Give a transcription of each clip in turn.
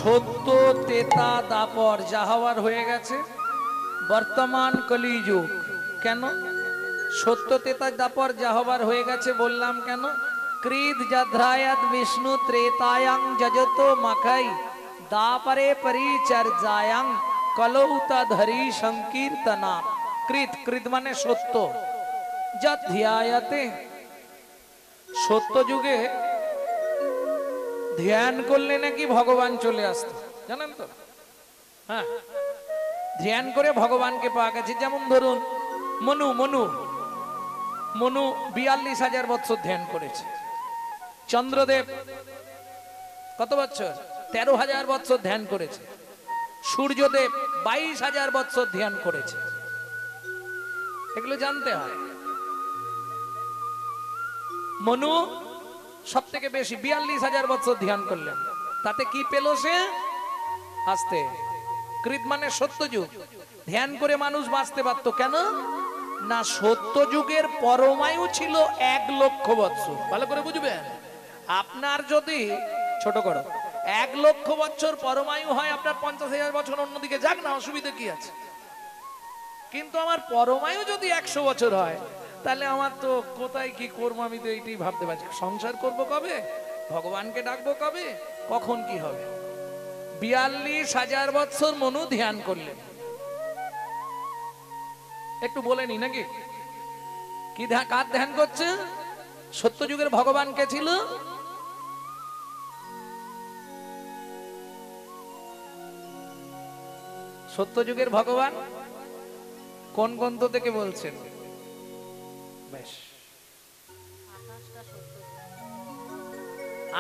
সত্য তেতা দাপর যা হওয়ার হয়ে গেছে, বর্তমান কলিযুগ। কেন সত্য তেতা দাপর যা হওয়ার হয়ে গেছে বললাম কেন? কৃদ যধ্রায়াদ বিষ্ণু ত্রেতায়াং যজত মাখাই দাপরে পরিচর্যায়াং কলৌতা ধরি সংকীর্তনা। কৃত কৃত মানে সত্য, যা ধ্যায়াতে সত্য যুগে ধ্যান করলে নাকি ভগবান চলে আসতো, জানেন তো? হ্যাঁ, ধ্যান করে ভগবানকে পাওয়া গেছে। যেমন ধরুন মনু মনু মনু ৪২,০০০ বছর ধ্যান করেছে। চন্দ্রদেব কত বছর? ১৩,০০০ বছর ধ্যান করেছে। সূর্যদেব ২২,০০০ বছর ধ্যান করেছে। এগুলো জানতে হয়। মনু সব থেকে বেশি ৪২,০০০ বছর ধ্যান করলেন। তাতে কি পেল সে? আসতে কৃত মানে সত্য যুগ। ধ্যান করে মানুষ বাঁচতে পারত। কেন না? সত্য যুগের পরমায়ু ছিল ১,০০,০০০ বছর। ভালো করে বুঝবেন। আপনার যদি ছোট করো ১,০০,০০০ বছর পরমায়ু হয়, আপনার ৫০,০০০ বছর অন্যদিকে যাক না, অসুবিধা কি আছে? কিন্তু আমার পরমায়ু যদি ১০০ বছর হয়, তাহলে আমার তো কোথায় কি করবো আমি তো এইটাই ভাবতে পারছি। সংসার করব কবে, ভগবানকে ডাকবো কবে, কখন কি হবে। ৪২,০০০ বছর মনু ধ্যান করলেন। একটু বলে নি নাকি কি কার ধ্যান করছে? সত্য যুগের ভগবান কে ছিল? সত্য যুগের ভগবান কোন গ্রন্থ থেকে বলছেন? বেশ,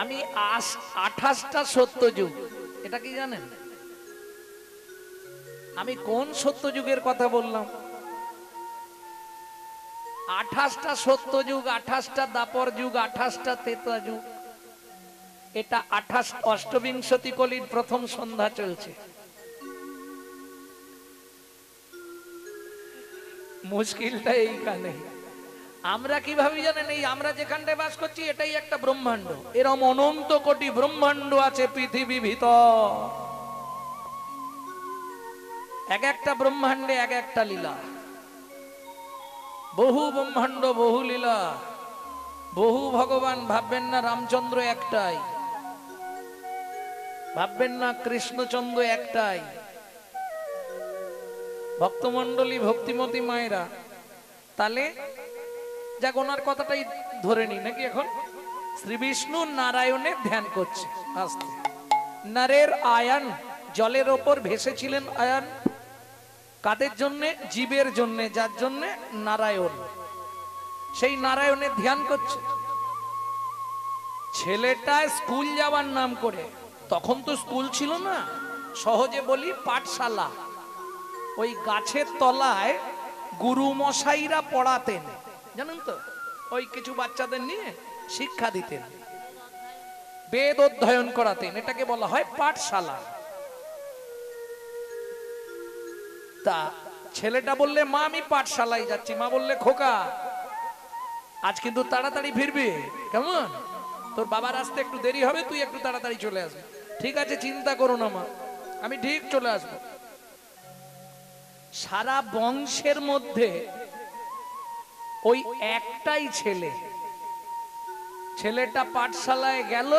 আমি ২৮টা সত্য যুগ, এটা কি জানেন? আমি কোন সত্য যুগের কথা বললাম? ২৮টা সত্য যুগ, ২৮টা দাপর যুগ, ২৮টা তেতা যুগ। এটা ২৮ অষ্টবিংশতি কলির প্রথম সন্ধ্যা চলছে। মুশকিলটা এইখানে। আমরা কি ভাবি জানেন? এই আমরা যেখানটায় বাস করছি এটাই একটা ব্রহ্মাণ্ড। এরম অনন্ত কোটি ব্রহ্মাণ্ড আছে পৃথিবী ভিতর। এক একটা ব্রহ্মাণ্ডে এক একটা লীলা। বহু ব্রহ্মাণ্ড, বহু লীলা, বহু ভগবান। ভাববেন না রামচন্দ্র একটাই, ভাববেন না কৃষ্ণচন্দ্র একটাই। ভক্তমণ্ডলী, ভক্তিমতী মায়েরা, তাহলে যাক ওনার কথাটাই ধরে নি নাকি। এখন শ্রী বিষ্ণু নারায়ণের ধ্যান করছে। আস্তে নরের আয়ান, জলের ওপর ভেসেছিলেন আয়ান। কাদের জন্যে? জীবের জন্যে, যার জন্যে নারায়ণ। সেই নারায়ণের ধ্যান করছে। ছেলেটা স্কুল যাওয়ার নাম করে, তখন তো স্কুল ছিল না, সহজে বলি পাঠশালা। ওই গাছের তলায় গুরু মশাইরা পড়াতেন, জানেন তো? ওই কিছু বাচ্চাদের নিয়ে শিক্ষা দিতেন, বেদ অধ্যয়ন করাতেন। এটাকে বলা হয় পাঠশালা। তা ছেলেটা বললে মা আমি পাঠশালায় যাচ্ছি। মা বললে খোকা আজ কিন্তু তাড়াতাড়ি ফিরবি, কেমন? তোর বাবার আসতে একটু দেরি হবে, তুই একটু তাড়াতাড়ি চলে আসবি। ঠিক আছে, চিন্তা করো না মা, আমি ঠিক চলে আসবো। সারা বংশের মধ্যে ওই একটাই ছেলে। ছেলেটা পাঠশালায় গেল,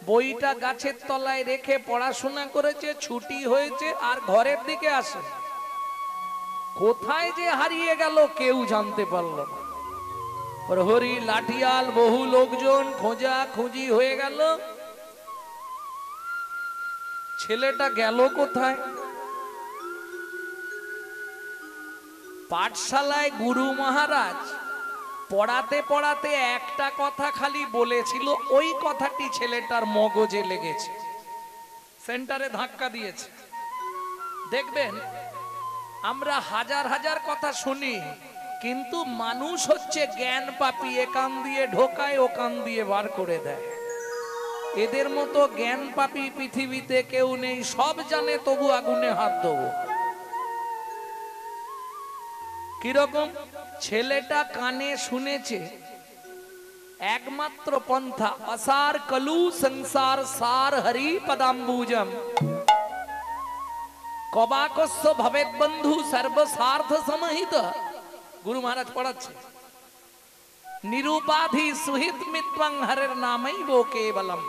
বইটা গাছের তলায় রেখে পড়াশোনা করেছে, ছুটি হয়েছে, আর ঘরের দিকে আসে। কোথায় যে হারিয়ে গেল কেউ জানতে পারল না। প্রহরী, লাঠিয়াল, বহু লোকজন খোঁজা খুঁজি হয়ে গেল। ছেলেটা গেল কোথায়? পাঠশালায় গুরু মহারাজ পড়াতে পড়াতে একটা কথা খালি বলেছিল, ওই কথাটি ছেলেটার মগজে লেগেছে, সেন্টারে ধাক্কা দিয়েছে। দেখবেন আমরা হাজার হাজার কথা শুনি, কিন্তু মানুষ হচ্ছে জ্ঞান পাপী। এ কান দিয়ে ঢোকায়, ও কান দিয়ে বার করে দেয়। এদের মতো জ্ঞান পাপী পৃথিবীতে কেউ নেই। সব জানে, তবু আগুনে হাত দেবো। কিরকম? ছেলেটা কানে শুনেছে একমাত্র পন্থা অসার কলু সংসার সার হরি পদাম্বুজম কবাকস্য ভবেদ বন্ধু সর্বস্বার্থ সমাহিত। গুরু মহারাজ পড়াচ্ছে নিরুপাধি সুহিত মিত্বং হরের নামই বো কেবলম।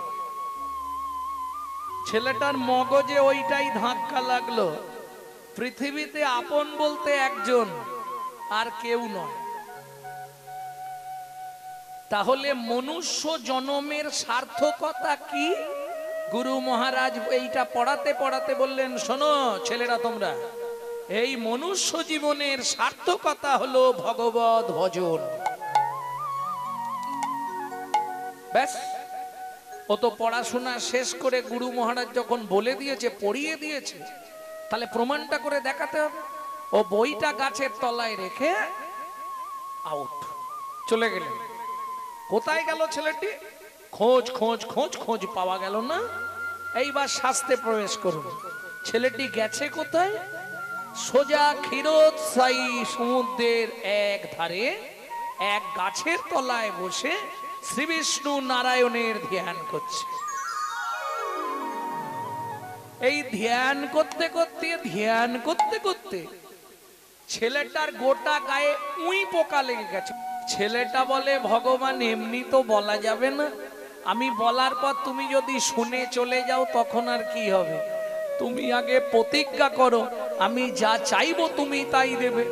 ছেলেটার মগজে ওইটাই ধাক্কা লাগলো, পৃথিবীতে আপন বলতে একজন আর কেউ নয়। তাহলে মনুষ্য জন্মের সার্থকতা কি? গুরু মহারাজ এইটা পড়াতে পড়াতে বললেন, শোনো ছেলেরা, তোমরা এই মনুষ্য জীবনের সার্থকতা হলো ভগবত ভজন। ব্যাস, ও তো পড়াশোনা শেষ করে গুরু মহারাজ যখন বলে দিয়েছে, পড়িয়ে দিয়েছে, তাহলে প্রমাণটা করে দেখাতে হবে। ও বইটা গাছের তলায় রেখে আউট চলে গেলেন। কোথায় গেল ছেলেটি? খোঁজ খোঁজ খোঁজ খোঁজ পাওয়া গেল না। এইবার শাস্তে প্রবেশ করুন। ছেলেটি গেছে কোথায়? সোজা ক্ষীরোৎসায়ী সমুদ্রের এক ধারে এক গাছের তলায় বসে শ্রী বিষ্ণু নারায়ণের ধ্যান করছে। এই ধ্যান করতে করতে ছেলেটার গোটা গায়ে উই পোকা লেগে গেছে। ছেলেটা বলে, ভগবান এমনি তো বলা যাবে না, আমি বলার পর তুমি যদি শুনে চলে যাও তখন আর কি হবে? তুমি আগে প্রতিজ্ঞা করো, আমি যা চাইবো তুমি তাই দেবে।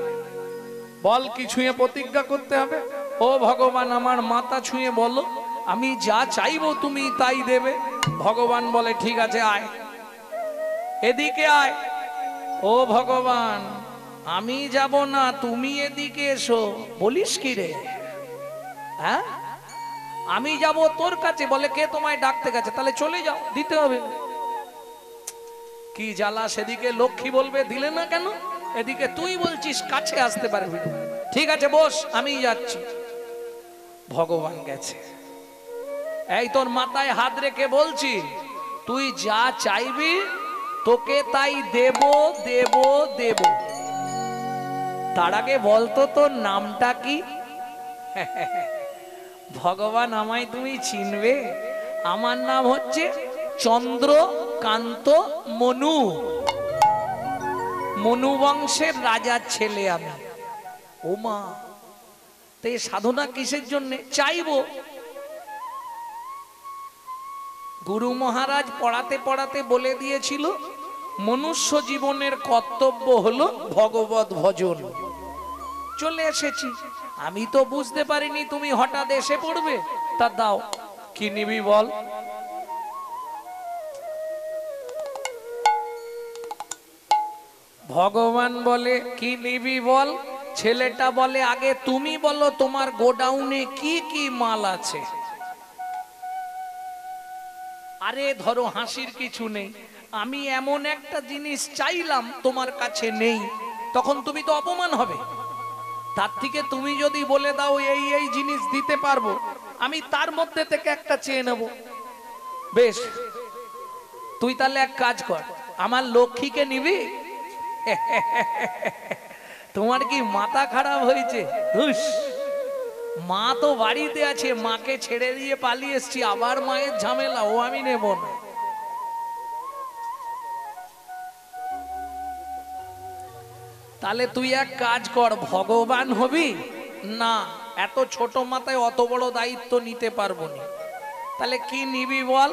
বল, কি ছুঁয়ে প্রতিজ্ঞা করতে হবে? ও ভগবান, আমার মাথা ছুঁয়ে বলো, আমি যা চাইবো তুমি তাই দেবে। ভগবান বলে, ঠিক আছে, আয়, এদিকে আয়। ও ভগবান, আমি যাব না, তুমি এদিকে এসো। বলিস কি রে? হ্যাঁ, আমি যাব তোর কাছে। বলে, কে তোমায় ডাকতে গেছে? তাহলে চলে যাও, দিতে হবে। কি জ্বালা! সেদিকে লক্ষ্মী বলবে দিলে না কেন, এদিকে তুই বলছিস কাছে আসতে পারবি। ঠিক আছে বস, আমি যাচ্ছি। ভগবান গেছে। এই তোর মাথায় হাত রেখে বলছি, তুই যা চাইবি তোকে তাই দেব দেব দেব। তার আগে বলতো তোর নামটা কি? ভগবান, আমায় তুমি চিনবে? আমার নাম হচ্ছে চন্দ্রকান্ত মনু। মনু বংশের রাজার ছেলে আমি। ও মা, তো এই সাধনা কিসের জন্য চাইবো? গুরু মহারাজ পড়াতে পড়াতে বলে দিয়েছিল, মনুষ্য জীবনের কর্তব্য হলো ভগবত ভজন। চলে এসেছি, আমি তো বুঝতে পারিনি তুমি হঠাৎ এসে পড়বে। তা দাও, কি নিবি বল? ভগবান বলে, কি নিবি বল? ছেলেটা বলে, আগে তুমি বলো তোমার গোডাউনে কি কি মাল আছে। আরে ধরো, হাসির কিছু নেই, আমি এমন একটা জিনিস চাইলাম তোমার কাছে নেই, তখন তুমি তো অপমান হবে। তার থেকে তুমি যদি বলে দাও এই এই জিনিস দিতে পারবো, আমি তার মধ্যে থেকে একটা চেয়ে নেব। বেশ, তুই তাহলে এক কাজ কর, আমার লক্ষ্মীকে নিবি। তোমার কি মাথা খারাপ হয়েছে? ধুস, মা তো বাড়িতে আছে, মাকে ছেড়ে দিয়ে পালিয়ে এসছি, আবার মায়ের ঝামেলা, ও আমি নেব না। তাহলে তুই এক কাজ কর, ভগবান হবি না? এত ছোট মাথায় অত বড় দায়িত্ব নিতে পারবো না। তাহলে কি নিবি বল?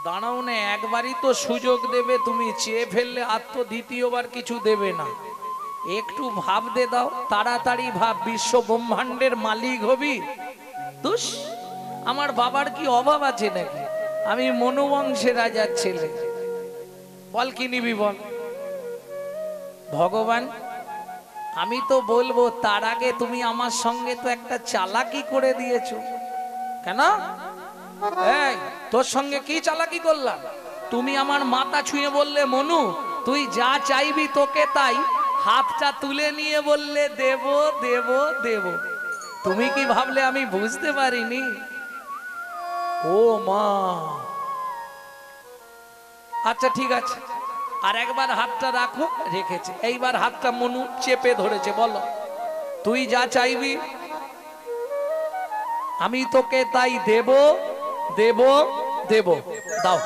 দাঁড়াও না, একবারই তো সুযোগ দেবে, তুমি চেয়ে ফেললে আর তো দ্বিতীয়বার কিছু দেবে না। একটু ভাবতে দাও, তাড়াতাড়ি ভাব, বিশ্ব ব্রহ্মাণ্ডের মালিক হবি। দুস, আমার বাবার কি অভাব আছে নাকি? আমি মনুবংশের রাজার ছেলে। বল, কি নিবি বল? ভগবান, আমি তো বলবো, তার আগে তুমি আমার সঙ্গে তো একটা চালাকি করে দিয়েছো। কেন? এই, তোর সঙ্গে কি চালাকি করলাম? তুমি আমার মাথা ছুঁয়ে বললে, মনু তুই যা চাইবি তোকে তাই, হাতটা তুলে নিয়ে বললে দেব দেব দেব। তুমি কি ভাবলে আমি বুঝতে পারিনি? ও মা, আচ্ছা ঠিক আছে, আর একবার হাতটা রাখো। রেখেছে। এইবার হাতটা মনু চেপে ধরেছে। বলো, তুই যা চাইবি। আমি তোকে তাই দেব দেব দেব। দাও,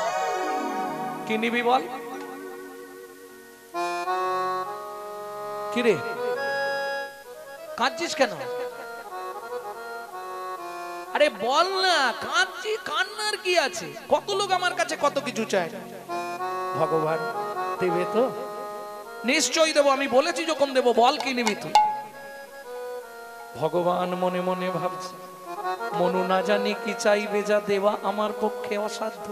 কি নিবি বল? কিরে কাঁদছিস কেন? আরে বল না, কাঁদছি, কান্নার কি আছে? কত লোক আমার কাছে কত কিছু চায়। ভগবান দেবে তো? নিশ্চয়ই দেবো, আমি বলেছি যখন দেবো। বল কি নিবি তুই? ভগবান মনে মনে ভাবছে, মনু না জানি কি চাইবে, যা দেওয়া আমার পক্ষে অসাধ্য।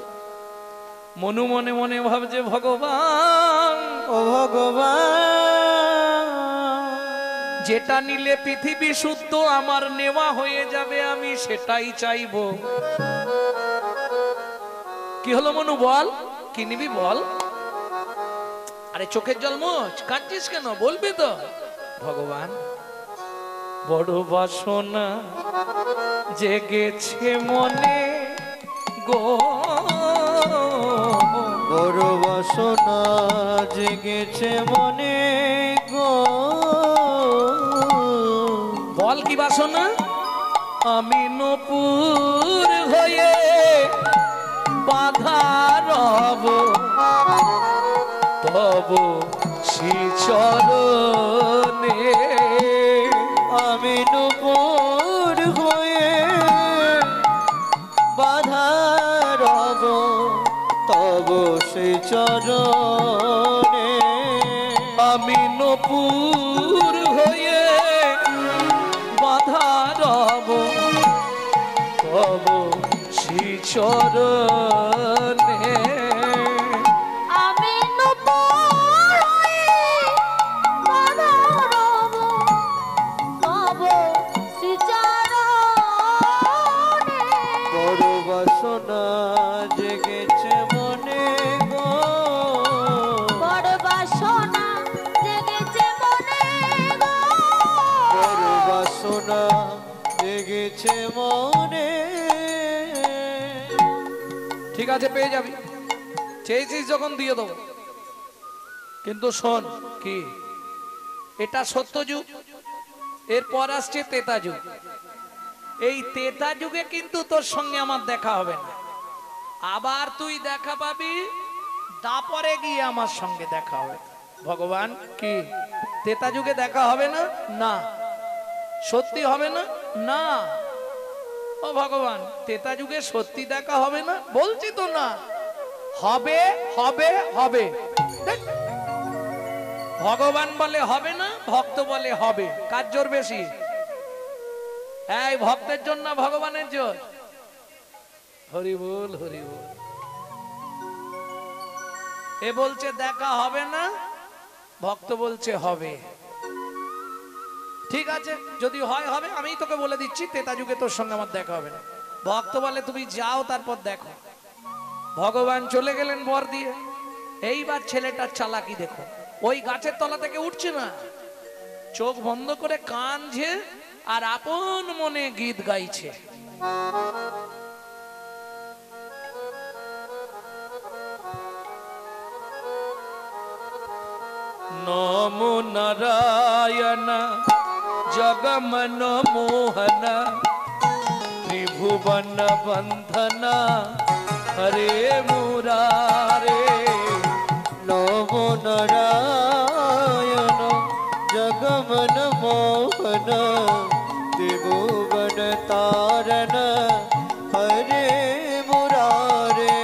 মনু মনে মনে ভাবছে, ভগবান ও ভগবান, যেটা নিলে পৃথিবী শুদ্ধ আমার নেওয়া হয়ে যাবে, আমি সেটাই চাইবো। কি হলো মনু, বল কি নিবি বল? আরে চোখের জল মোচ, কাঁদছিস কেন? বলবি তো। ভগবান বড় বাসনা জেগেছে মনে গো, বড় বাসনা জেগেছে মনে গো। বল কি বাসনা? আমি নূপুর হয়ে বাধা রব তব শ্রীচরণে। আমি নূপুর হয়ে বাধা রব তব সে চরণে। আমি নূপুর হয়ে বাধা রব তব শ্রীচরণে। আমি নূপুর হয়ে বাধা রব তব শ্রীচরণে। বড় বাসনা জেগেছে মনে গো, বড় বাসনা জেগেছে মনে গো, বড় বাসনা জেগেছে মনে। ঠিক আছে, পেয়ে যাবি, চেয়েছিস যখন দিয়ে দেবো। কিন্তু শোন, কি এটা সত্য যুগ, এরপর আসছে তেতা যুগ। এই তেতা যুগে কিন্তু তোর সঙ্গে আমার দেখা হবে না। আবার তুই দেখা পাবি দাপরে গিয়ে আমার সঙ্গে দেখা হবে। ভগবান কি তেতা যুগে দেখা হবে না? না। সত্যি হবে না? না। ও ভগবান, তেতা যুগে সত্যি দেখা হবে না? বলছি তো না। হবে হবে হবে। দেখ, ভগবান বলে হবে না, ভক্ত বলে হবে। কার জোর বেশি? এই ভক্তের জন্য ভগবানের জোর। হরি বল হরি বল। এ বলছে দেখা হবে না, ভক্ত বলছে হবে। ঠিক আছে, যদি হয় হবে। আমি তোকে বলে দিচ্ছি, তেতা যুগে তোর সঙ্গে আমার দেখা হবে না। ভক্ত বলে তুমি যাও, তারপর দেখো। ভগবান চলে গেলেন বর দিয়ে। এইবার ছেলেটার চালাকি দেখো, ওই গাছের তলা থেকে উঠছে না, চোখ বন্ধ করে কাঁদছে আর আপন মনে গীত গাইছে। নমো নারায়ণ জগমন মোহন ত্রিভুবন বন্ধন হরে মুরারে। নমো নারায়ণ জগমন মোহন ত্রিভুবন তারণ হরে মুরারে।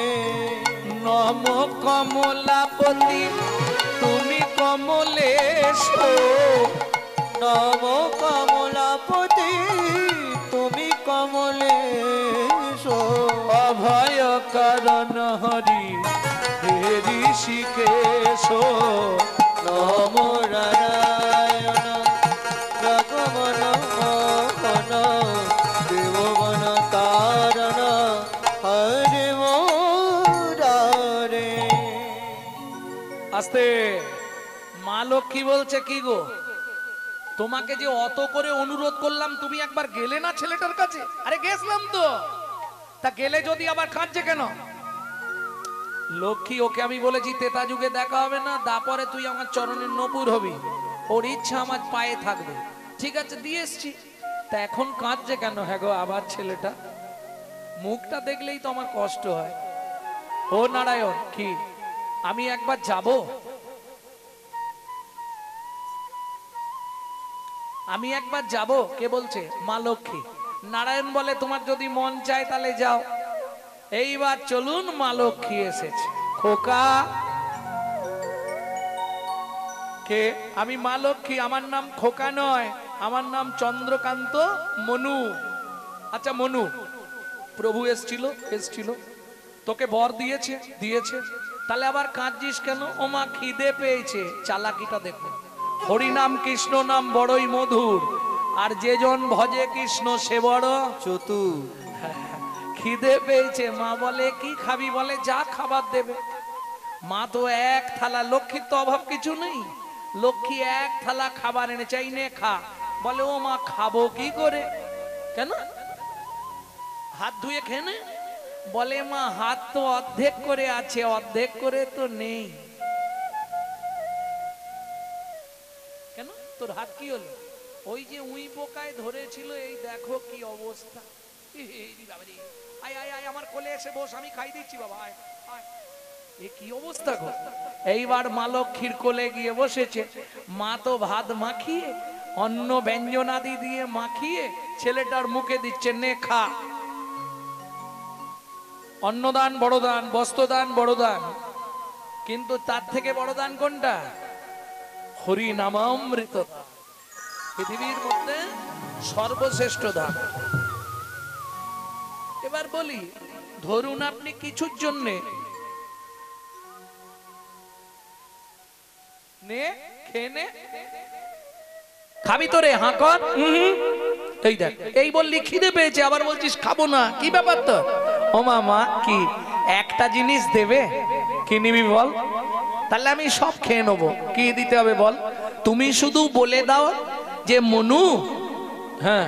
নম কমলাপতি তুমি কমলেশ, নম কমলাপতি তুমি কমলেশ। অভয় করণ হরি হে ঋষিকেশ। নম নারায়ণ জগমন মোহন দেববন তারণ হরে মুরারে। আস্তে। মা লক্ষ্মী বলছে, কি গো তোমাকে যে অত করে অনুরোধ করলাম, তুমি একবার গেলে না ছেলেটার কাছে? আরে গেছিলাম তো, তা গেলে যদি আবার কাঁদছে কেন? লক্ষ্মী, ওকে আমি বলেছি তেতা যুগে দেখা হবে না, দাপরে তুই আমার চরণের নপুর হবি, ওর ইচ্ছা আমার পায়ে থাকবে। ঠিক আছে, দিয়ে এসছি। তা এখন কাঁদছে কেন? হ্যাঁ গো, আবার ছেলেটা মুখটা দেখলেই তো আমার কষ্ট হয়। ও নারায়ণ, কি আমি একবার যাব? আমি একবার যাব। কে বলছে? মা লক্ষ্মী। নারায়ণ বলে তোমার যদি মন চায় তাহলে যাও। এইবার চলুন, মা লক্ষ্মী এসেছে। খোকা, কে? আমি মা লক্ষ্মী, আমার নাম খোকা নয়, আমার নাম চন্দ্রকান্ত মনু। আচ্ছা মনু, প্রভু এসছিল, তোকে বর দিয়েছে? দিয়েছে। তাহলে আবার কাঁদছিস কেন? ও মা, খিদে পেয়েছে। চালাকিটা দেখো। হরিনাম কৃষ্ণ নাম বড়ই মধুর, আর যেজন ভজে কৃষ্ণ সে বড় চতুর। খিদে পেয়েছে। মা বলে কি খাবি? বলে যা খাবার দেবে। মা তো এক থালা, লক্ষ্মীর তো অভাব কিছু নেই, লক্ষ্মী এক থালা খাবার এনে চাই নে খা। বলে ও মা, খাবো কি করে? কেন? হাত ধুয়ে খেয়ে নে। বলে মা, হাত তো অর্ধেক করে আছে, অর্ধেক করে তো নেই। কেন? তোর হাত কি হলো? ওই যে উই পোকায় ধরেছিল, এই দেখো কি অবস্থা। আয় আয় আয়, আমার কোলে এসে বস, আমি খাই দিচ্ছি বাবা, আয় আয়। এ কি অবস্থা গো? এইবার মা লক্ষ্মীর কোলে গিয়ে বসেছে। মা তো ভাত মাখিয়ে, অন্ন ব্যঞ্জনাদি দিয়ে মাখিয়ে ছেলেটার মুখে দিচ্ছে, নে খা। অন্নদান বড় দান, বস্ত্রদান বড় দান, কিন্তু তার থেকে বড় দান কোনটা? হরি নামামৃত দান। পৃথিবীর মধ্যে সর্বশ্রেষ্ঠ দান। এবার বলি, ধরুন আপনি কিছুর জন্যে নে খেয়ে নে, খাবি তো রে? হাঁ কর। এই দেখ, এই বললি খিদে পেয়েছে, আবার বলছিস খাবো না, কি ব্যাপার তো? ও মামা, কি একটা জিনিস দেবে? কি নিবি বল? তাহলে আমি সব খেয়ে নেবো। কি দিতে হবে বল? তুমি শুধু বলে দাও যে মনু, হ্যাঁ,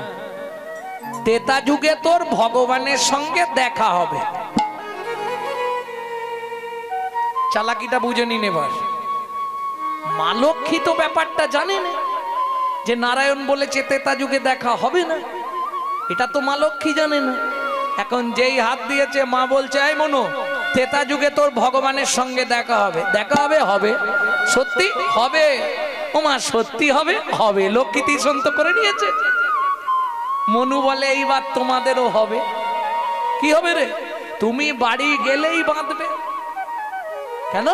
তেতা যুগে তোর ভগবানের সঙ্গে দেখা হবে। চালাকিটা বুঝে নিন এবার। মা লক্ষ্মী তো ব্যাপারটা জানে না যে নারায়ণ বলেছে তেতা যুগে দেখা হবে না, এটা তো মা লক্ষ্মী জানে না। এখন যেই হাত দিয়েছে, মা বলছে এই মনু, তেতা যুগে তোর ভগবানের সঙ্গে দেখা হবে। দেখা হবে? হবে। সত্যি হবে? ও মা, সত্যি হবে? হবে। লক্ষ্মী তীর্ষন্ত করে নিয়েছে। মনু বলে এইবার তোমাদেরও হবে। কি হবে রে? তুমি বাড়ি গেলেই বাঁধবে। কেন?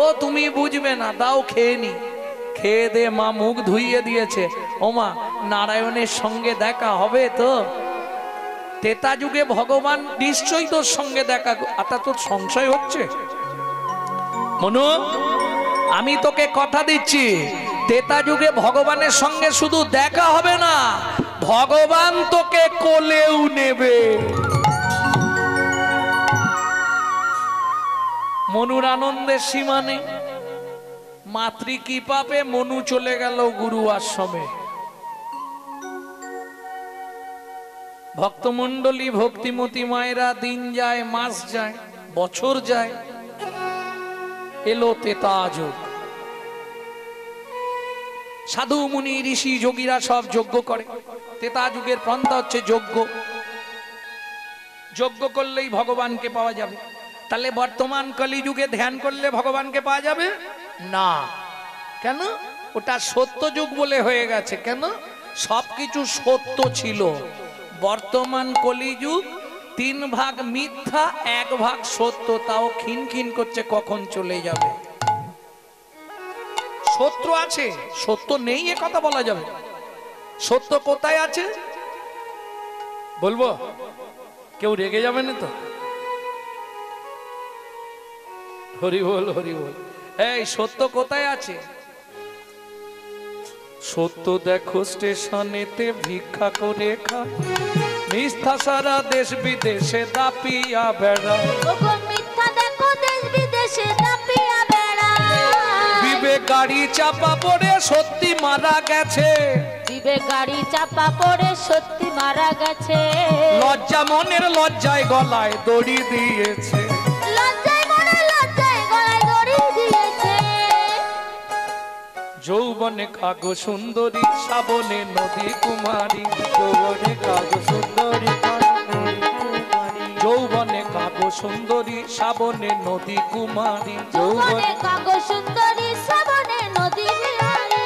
ও তুমি বুঝবে না, দাও খেয়ে নি। খেয়ে দে। মা মুখ ধুইয়ে দিয়েছে। ও মা, নারায়ণের সঙ্গে দেখা হবে তো? তেতা যুগে ভগবান নিশ্চয়ই তোর সঙ্গে দেখা। আতা তোর সংশয় হচ্ছে? মনু, আমি তোকে কথা দিচ্ছি, তেতা যুগে ভগবানের সঙ্গে শুধু দেখা হবে না, ভগবান তোকে কোলেও নেবে। মনুর আনন্দের সীমা নেই। মাতৃকৃপা পেয়ে মনু চলে গেল গুরু আশ্রমে। ভক্তমণ্ডলী, ভক্তিমতী মায়েরা, দিন যায়, মাস যায়, বছর যায়, এলো তেতা যুগ। সাধু মুনি ঋষি যোগীরা সব যজ্ঞ করে। তেতা যুগের পন্থা হচ্ছে যজ্ঞ। যজ্ঞ করলেই ভগবানকে পাওয়া যাবে। তাহলে বর্তমান কলিযুগে ধ্যান করলে ভগবানকে পাওয়া যাবে না। কেন? ওটা সত্য যুগ বলে হয়ে গেছে। কেন? সবকিছু সত্য ছিল। বর্তমান কলিযুগ 3 ভাগ মিথ্যা, 1 ভাগ সত্য, তাও খিনখিন করছে কখন চলে যাবে। সত্য আছে, সত্য নেই এ কথা বলা যাবে? সত্য কোথায় আছে বলবো? কেউ রেগে যাবে না তো? হরি বল, হরি বল। এই সত্য কোথায় আছে? সত্য দেখো স্টেশনেতে ভিক্ষা করে খায়, মিথ্যা সারা দেশ বিদেশে দাপিয়া বেড়া। ওগো মিথ্যা দেখো দেশ বিদেশে দাপিয়া বেড়া। বিবেক গাড়ি চাপা পড়ে সত্যি মারা গেছে। বিবেক গাড়ি চাপা পড়ে সত্যি মারা গেছে। লজ্জা মনের লজ্জায় গলায় দড়ি দিয়েছে। লজ্জায় মনে লজ্জায় গলায় দড়ি দিয়েছে। যৌবন যৌবনে কাগো সুন্দরী শ্রাবণে নদী কুমারী যৌবনে কাগো সুন্দরী কানমণি কুমারী যৌবনে কাগো সুন্দরী শ্রাবণে নদী কুমারী যৌবনে কাগজ সুন্দরী শ্রাবণে নদী বিহারী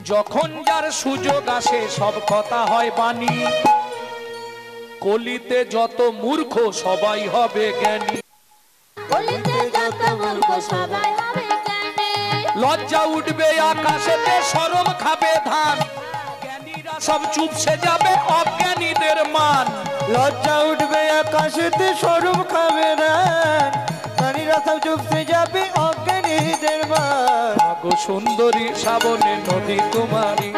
যখন যার সুযোগ আসে সব কথা হয় বাণী কলিতে যত মূর্খ সবাই হবে জ্ঞানী বলিতে যত মূর্খ সবাই হবে জ্ঞানী লজ্জা উঠবে আকাশেতে শরম খাবে ধান জ্ঞানীরা সব চুপসে যাবে অজ্ঞানীদের মান লজ্জা উঠবে আকাশেতে স্বরূপ খাবে না জ্ঞানীরা সব চুপসে যাবে অজ্ঞানীদের মান আগো সুন্দরী শ্রাবণে নদী কুমারী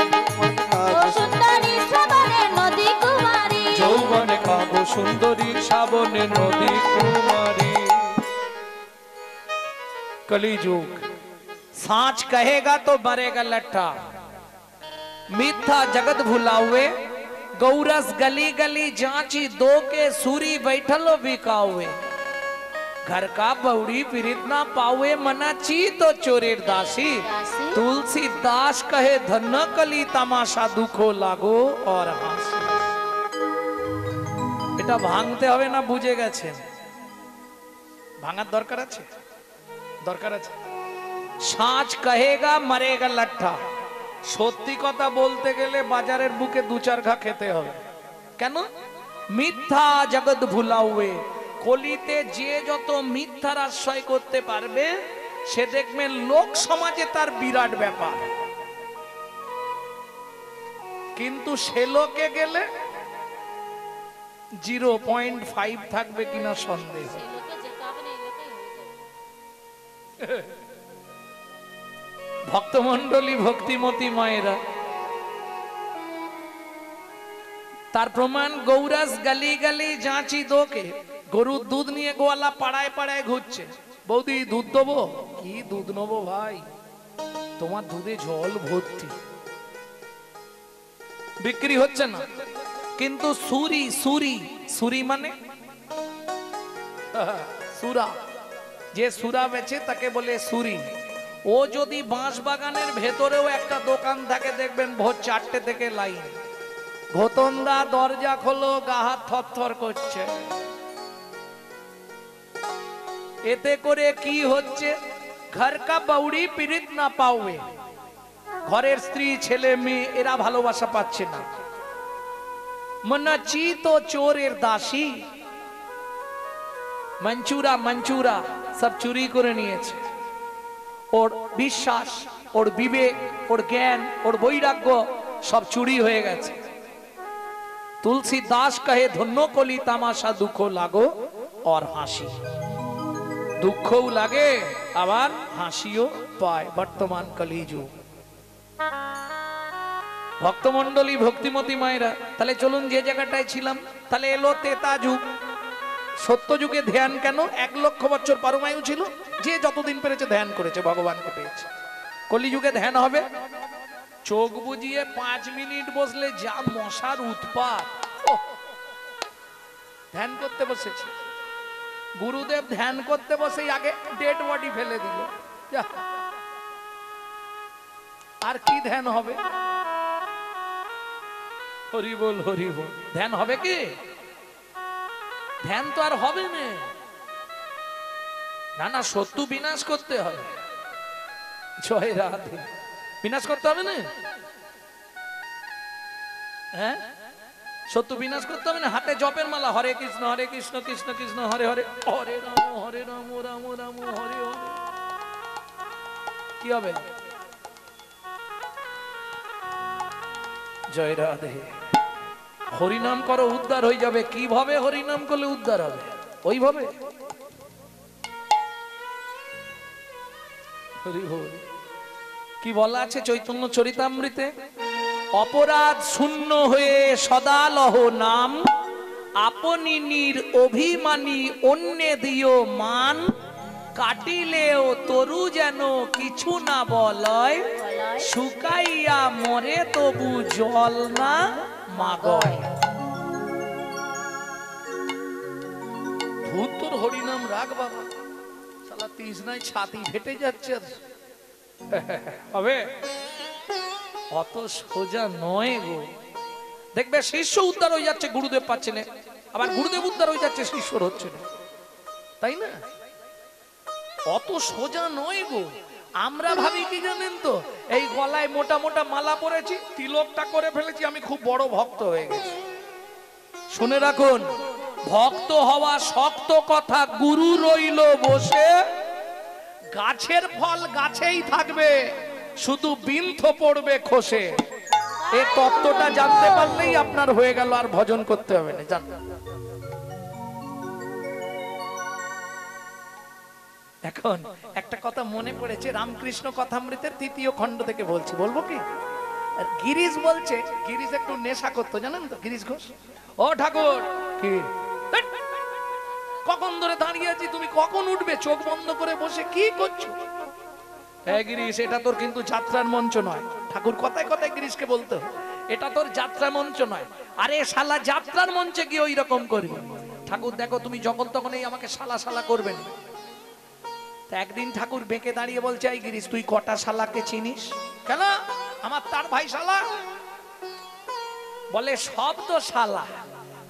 ও সুন্দরী শ্রাবণে নদী কুমারী যৌবনে কাগো সুন্দরী শ্রাবণে নদী কুমারী कलिजुग सांच कहेगा तो मरेगा लट्ठा मिथ्या जगत भुलावे गौरस गली गली जांची दो के सूरी बैठलो बिकावे घर का बहुड़ी पीड़ित ना पावे मना ची तो चोरेर दासी तुलसी दास कहे धन कली तमाशा दुखो लागो और हासि এটা ভাঙতে হবে না বুঝে গেছেন ভাঙার দরকার আছে দরকার আছে সাঁচ কহেগা মরেগা লাঠা সত্যি কথা বলতে গেলে বাজারের বুকে দু চার ঘা খেতে হবে কেন মিথ্যা জগৎ ভুলাওয়ে কলিতে যে যত মিথ্যার আশ্রয় করতে পারবে সে দেখবেন লোক সমাজে তার বিরাট ব্যাপার কিন্তু সে লোকে গেলে 0.5 থাকবে কিনা সন্দেহ ভক্তমণ্ডলী ভক্তিমতী মায়েরা তার প্রমাণ গৌরাস গালি গালি জাঁচি দোকে গরুর দুধ নিয়ে গোয়ালা পাড়ায় পাড়ায় ঘুরছে বৌদি দুধ দেবো কি দুধ নেবো ভাই তোমার দুধে জল ভর্তি বিক্রি হচ্ছে না কিন্তু সুরি সুরি সুরি মানে সুরা যে সুরা বেচে তাকে বলে সুরি ও যদি বাঁশ বাগানের ভেতরেও একটা দোকান থাকে দেখবেন ভোর 4টে থেকে লাইন ভোতনদা দরজা খোলো গাহাত থরথর করছে এতে করে কি হচ্ছে ঘর কা বাউড়ি পীড়িত না পাওয়ে ঘরের স্ত্রী ছেলে মেয়ে এরা ভালোবাসা পাচ্ছে না মনা চি তো চোরের দাসী मंचूरा मंचूरा सब चुरी করে নিয়েছে ওর বিশ্বাস ওর বিবেক ওর জ্ঞান ওর বৈরাগ্য সব চুরি হয়ে গেছে তুলসী দাস কহে ধন্য কলি তামাশা দুঃখ লাগো আর হাসি দুঃখও লাগে আবার হাসিও পায় বর্তমান কলিযুগ ভক্তমণ্ডলী ভক্তিমতী মায়েরা তাহলে চলুন যে জায়গাটায় ছিলাম তাহলে এলো তেতা যুগ সত্য যুগে ধ্যান কেন 1 লক্ষ বছর পরমায়ু ছিল যে যতদিন পেরেছে ধ্যান করেছে ভগবানকে পেয়েছে কলিযুগে ধ্যান হবে চোখ বুজিয়ে 5 মিনিট বসলে যা মশার উৎপাত ধ্যান করতে বসেছে গুরুদেব ধ্যান করতে বসে আগে ডেড বডি ফেলে দিল আর কি ধ্যান হবে হরি বল ধ্যান হবে কি ধ্যান তো আর হবে না না শত্রু বিনাশ করতে হবে জয় রাধে বিনাশ করতে হবে না হ্যাঁ শত্রু বিনাশ করতে হবে না হাতে জপের মালা হরে কৃষ্ণ কৃষ্ণ কৃষ্ণ হরে হরে হরে রাম রাম রাম হরে হরে কি হবে জয় রাধে হরিনাম করো উদ্ধার হয়ে যাবে কিভাবে হরিনাম করলে উদ্ধার হবে ওইভাবে কি বলা আছে চৈতন্য চরিতামৃতে অপরাধ শূন্য হয়ে সদা লহ নাম আপনি নির অভিমানী অন্যে দিও মান কাটিলেও তরু যেন কিছু না বলয় শুকাইয়া মরে তবু জল না মাগয় ভূত তোর হরিনাম রাখ বাবা শালা তৃষ্ণায় ছাতি ফেটে যাচ্ছে হবে অত সোজা নয় গো। দেখবে শিষ্য উদ্ধার হয়ে যাচ্ছে, গুরুদেব পাচ্ছে না, আবার গুরুদেব উদ্ধার হয়ে যাচ্ছে, শিষ্যর হচ্ছে না, তাই না? অত সোজা নয় গো। আমরা ভাবি কি জানেন তো, এই গলায় মোটা মোটা মালা পরেছি, তিলকটা করে ফেলেছি, আমি খুব বড় ভক্ত হয়ে গেছি। শুনে রাখুন, ভক্ত হওয়া শক্ত কথা, গুরু রইল বসে, গাছের ফল গাছেই থাকবে, শুধু বিন্থ পড়বে খসে। এই তত্ত্বটা জানতে পারলেই আপনার হয়ে গেল, আর ভজন করতে হবে না। জান, এখন একটা কথা মনে পড়েছে, রামকৃষ্ণ কথামৃতের 3য় খণ্ড থেকে বলছি, বলবো কি? আর গিরিশ বলছে, গিরিশ একটু নেশা করতো, জানেন তো গিরিশ ঘোষ? ও ঠাকুর, কি কখন ধরে দাঁড়িয়ে আছি, তুমি কখন উঠবে? চোখ বন্ধ করে বসে কি করছো? হ্যাঁ গিরিশ, এটা তোর কিন্তু যাত্রার মঞ্চ নয়। ঠাকুর কথায় কথায় গিরিশকে বলতো, এটা তোর যাত্রা মঞ্চ নয়। আরে শালা, যাত্রার মঞ্চে গিয়ে ওই রকম করবি? ঠাকুর দেখো, তুমি যখন তখন এই আমাকে শালা শালা করবেন। একদিন ঠাকুর বেঁকে দাঁড়িয়ে বলছে, এই গিরিশ, তুই কটা শালাকে চিনিস? কেন? আমার তার ভাই শালা। বলে সব তো শালা,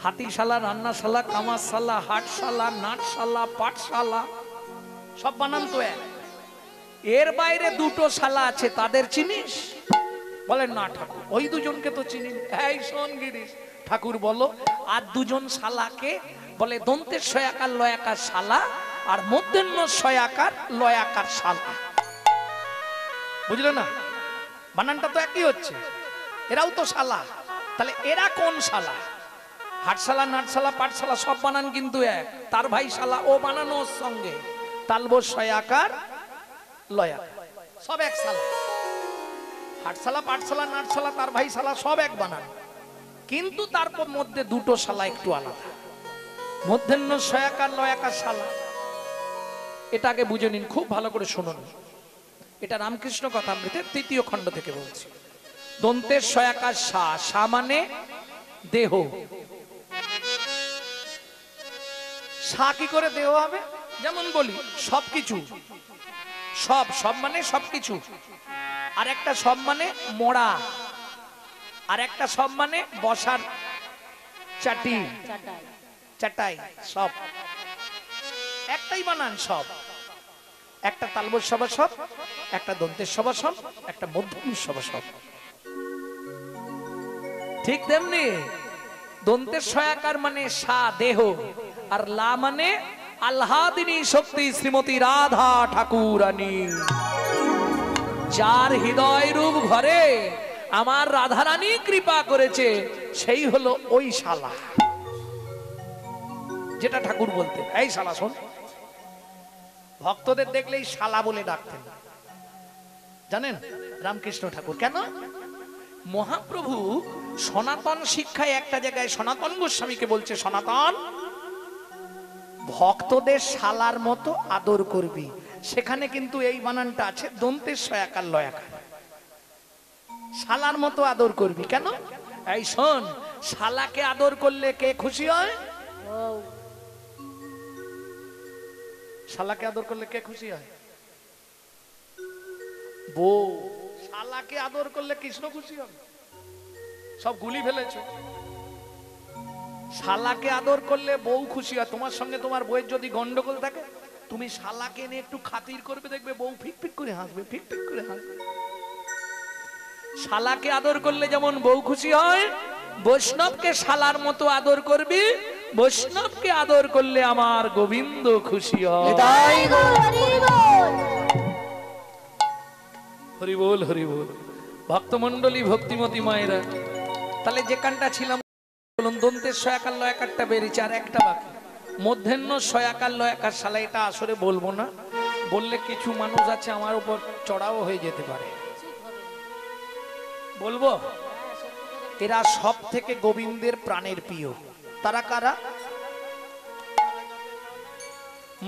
হাতিশালা, রান্নাশালা, কামারশালা, হাটশালা, নাটশালা, পাঠশালা, সব বানান তো এক। এর বাইরে 2টো শালা আছে, তাদের চিনিস? বলে না ঠাকুর, ওই 2জনকে তো চিনি। এই শোন গিরিশ, ঠাকুর বলো আর 2জন শালাকে। বলে দন্তের শয়াকার লয়াকার শালা, আর মূর্ধন্য শয়াকার লয়াকার শালা। বুঝলে না? বানানটা তো একই হচ্ছে, এরাও তো শালা। তাহলে এরা কোন শালা? হাটশালা, নাটশালা, পাঠশালা সব বানান কিন্তু এক। তার ভাই শালা, ও বানানো ওর সঙ্গে, তালবস শয়াকার লয়াকার, সব এক শালা। হাটশালা, পাঠশালা, নাটশালা, তার ভাই শালা, সব এক বানান, কিন্তু তারপর মধ্যে 2টো শালা একটু আলাদা। মূর্ধন্য শয়াকার লয়াকার শালা, এটাকে বুঝে নিন, খুব ভালো করে শুনুন। এটা রামকৃষ্ণ কথামৃতের 3য় খণ্ড থেকে বলছি। দন্তের শয়াকার সা, সা মানে দেহ। সা কি করে দেহ হবে? যেমন বলি সবকিছু, সব, সব মানে সবকিছু। আর একটা সব মানে মোড়া, আর একটা সব মানে বসার চাটি, চাটাই। চাটাই, সব একটাই বানান সব। একটা তালবস সবাসব, একটা দন্তের সবাসব, একটা মধ্যম সবাসব। ঠিক তেমনি দন্তের শয়াকার মানে সা, দেহ, আর লা মানে আল্লাদিনী শক্তি শ্রীমতী রাধা ঠাকুরানী। যার হৃদয় রূপ ঘরে আমার রাধারানী কৃপা করেছে, সেই হলো ওই শালা, যেটা ঠাকুর বলতেন। এই শালা শোন, ভক্তদের দেখলেই শালা বলে ডাকতেন, জানেন রামকৃষ্ণ ঠাকুর। কেন? মহাপ্রভু সনাতন শিক্ষায় একটা জায়গায় সনাতন গোস্বামীকে বলছে, সনাতন, ভক্তদের শালার মতো আদর করবি। সেখানে কিন্তু এই বানানটা আছে, দন্তের শয়াকার লয়াকার, শালার মতো আদর করবি। কেন? এই শোন, শালাকে আদর করলে কে খুশি হয়? শালাকে আদর করলে কে খুশি হয়? বউ। শালাকে আদর করলে কৃষ্ণ খুশি হবে? সব গুলি ফেলেছে। শালাকে আদর করলে বউ খুশি হয়। তোমার সঙ্গে তোমার বউয়ের যদি গন্ডগোল থাকে, তুমি শালাকে নিয়ে একটু খাতির করবে, দেখবে বউ ফিক ফিক করে হাসবে, ফিক ফিক করে হাসবে। শালাকে আদর করলে যেমন বউ খুশি হয়, বৈষ্ণবকে শালার মতো আদর করবি, বৈষ্ণবকে আদর করলে আমার গোবিন্দ খুশি হয়। তাই গো। হরি বল, হরি বল। ভক্তমন্ডলী, ভক্তিমতী মায়েরা, তাহলে যেখানটা ছিলাম বলুন, দন্তের শয়াকার লয়াকারটা বেরিয়েছে, আর একটা বাকি মধ্যাহ্ন শয়াকার লয়াকার শালা। এটা আসলে বলবো না, বললে কিছু মানুষ আছে আমার উপর চড়াও হয়ে যেতে পারে। বলবো, এরা সব থেকে গোবিন্দের প্রাণের প্রিয়। তারা কারা?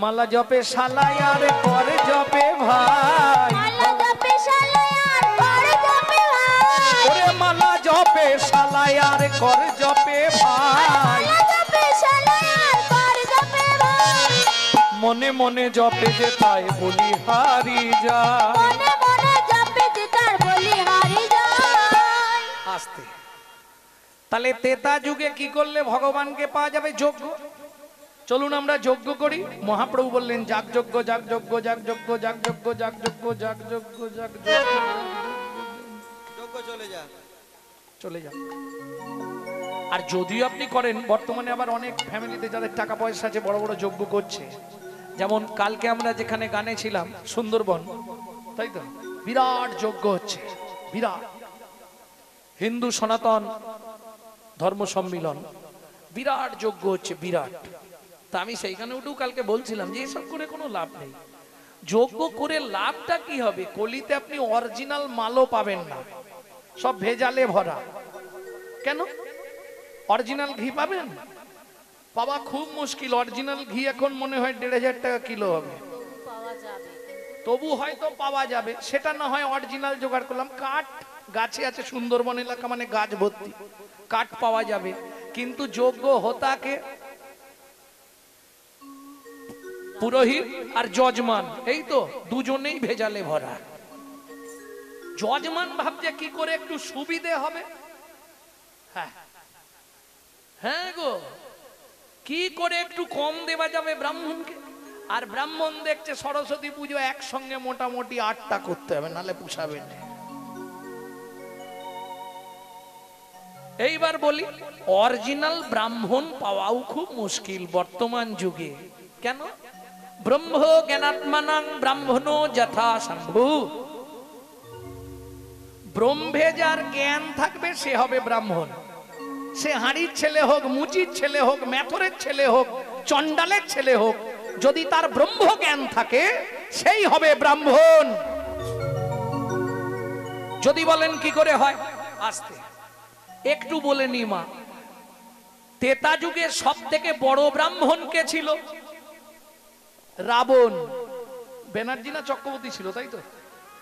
মালা জপে শালাই আর করে জপে ভাই, ওরে মালা জপে শালাই আর করে জপে ভাই, মনে মনে জপে যে তাই বলি হারি যায়। আসতে। তাহলে তেতা যুগে কি করলে ভগবানকে পাওয়া যাবে? যজ্ঞ। চলুন আমরা যজ্ঞ করি। মহাপ্রভু বললেন যাগ যজ্ঞ, যাগ যজ্ঞ, যাগ যজ্ঞ, যাগ যজ্ঞ, যাগ যজ্ঞ, যাগ যজ্ঞ, যাগ যজ্ঞ। যজ্ঞ চলে যা, চলে যান। আর যদিও আপনি করেন, বর্তমানে আবার অনেক ফ্যামিলিতে যাদের টাকা পয়সা আছে বড় বড় যজ্ঞ করছে। যেমন কালকে আমরা যেখানে গানে ছিলাম সুন্দরবন, তাই তো বিরাট যজ্ঞ হচ্ছে, বিরাট হিন্দু সনাতন ধর্ম সম্মিলন, বিরাট যজ্ঞ হচ্ছে, বিরাট। তা আমি সেইখানে উঠেও কালকে বলছিলাম যে এসব করে কোনো লাভ নেই। যজ্ঞ করে লাভটা কি হবে? কলিতে আপনি অরিজিনাল মালও পাবেন না, সব ভেজালে ভরা। কেন? অরিজিনাল ঘি পাবেন? পাওয়া খুব মুশকিল। অরিজিনাল ঘি এখন মনে হয় 1,500 টাকা কিলো হবে। পাওয়া যাবে, তবু হয়তো পাওয়া যাবে, সেটা না হয় অরিজিনাল জোগাড় করলাম। কাঠ গাছে আছে, সুন্দরবন এলাকা মানে গাছ ভর্তি, কাঠ পাওয়া যাবে। কিন্তু যোগ্য হোতাকে পুরোহিত আর যজমান, এই তো দুজনেই ভেজালে ভরা। যজমান ভাবছে কি করে একটু সুবিধে হবে। হ্যাঁ হ্যাঁ গো, কি করে একটু কম দেওয়া যাবে ব্রাহ্মণকে। আর ব্রাহ্মণ দেখছে সরস্বতী পুজো একসঙ্গে মোটামুটি 8টা করতে হবে, নালে পুষাবে না। এইবার বলি, অরিজিনাল ব্রাহ্মণ পাওয়াও খুব মুশকিল বর্তমান যুগে। কেন? ব্রহ্ম জ্ঞানাত্মানাং ব্রাহ্মণো যথা শম্ভু। ব্রহ্মে যার জ্ঞান থাকবে সে হবে ব্রাহ্মণ। সে হাঁড়ির ছেলে হোক, মুচির ছেলে হোক, মেথরের ছেলে হোক, চণ্ডালের ছেলে হোক, যদি তার ব্রহ্ম জ্ঞান থাকে সেই হবে ব্রাহ্মণ। যদি বলেন কি করে হয়, আসতে একটু বলে নি মা। তেতা যুগে সব থেকে বড় ব্রাহ্মণ কে ছিল? রাবণ। ব্যানার্জি না চক্রবর্তী ছিল, তাই তো?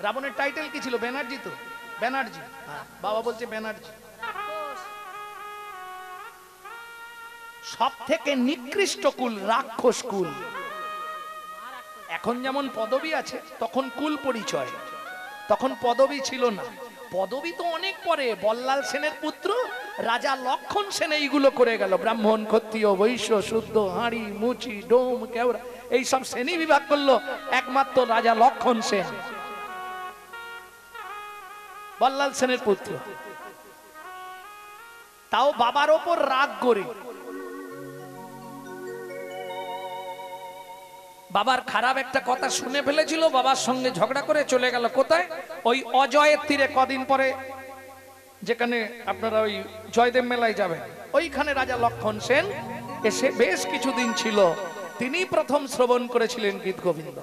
রাবণের টাইটেল কি ছিল? ব্যানার্জি তো, ব্যানার্জি। বাবা বলছে ব্যানার্জি। সব থেকে নিকৃষ্ট কুল রাক্ষস কুল। এখন যেমন পদবী আছে, তখন কুল পরিচয়, তখন পদবী ছিল না। পদবী তো অনেক পরে। বল্লাল সেনের পুত্র রাজা লক্ষণ সেন এইগুলো করে গেল। ব্রাহ্মণ, ক্ষত্রিয়, বৈশ্য, শুদ্ধ, হাঁড়ি, মুচি, ডোম, কেওড়া, এই সব শ্রেণী বিভাগ করলো একমাত্র রাজা লক্ষণ সেন, বল্লাল সেনের পুত্র। তাও বাবার ওপর রাগ করে, বাবার খারাপ একটা কথা শুনে ফেলেছিল, বাবার সঙ্গে ঝগড়া করে চলে গেল কোথায়? ওই অজয়ের তীরে। কদিন পরে যেখানে আপনারা ওই জয়দেব মেলায় যাবেন, ওইখানে রাজা লক্ষণ সেন এসে বেশ কিছুদিন ছিল। তিনি প্রথম শ্রবণ করেছিলেন গীত গোবিন্দ।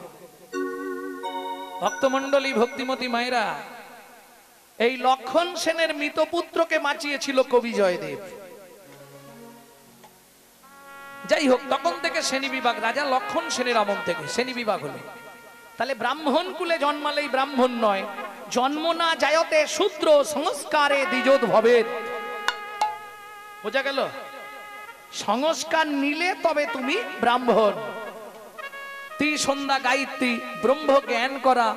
ভক্তমণ্ডলী, ভক্তিমতী মায়েরা, এই লক্ষণ সেনের মৃত পুত্রকে বাঁচিয়েছিল কবি জয়দেব। যাই হোক, তখন থেকে শ্রেণী বিভাগ, রাজা লক্ষণ সেনের আমল থেকে শ্রেণী বিভাগ হলো। তাহলে ব্রাহ্মণ কুলে জন্মালেই ব্রাহ্মণ নয়। জন্ম না যায়তে শূদ্র সংস্কারে দ্বিজোৎ ভবেৎ। বোঝা গেল? সংস্কার নিলে তবে তুমি ব্রাহ্মণ। ত্রিসন্ধ্যা গায়ত্রী, ব্রহ্ম জ্ঞান করা,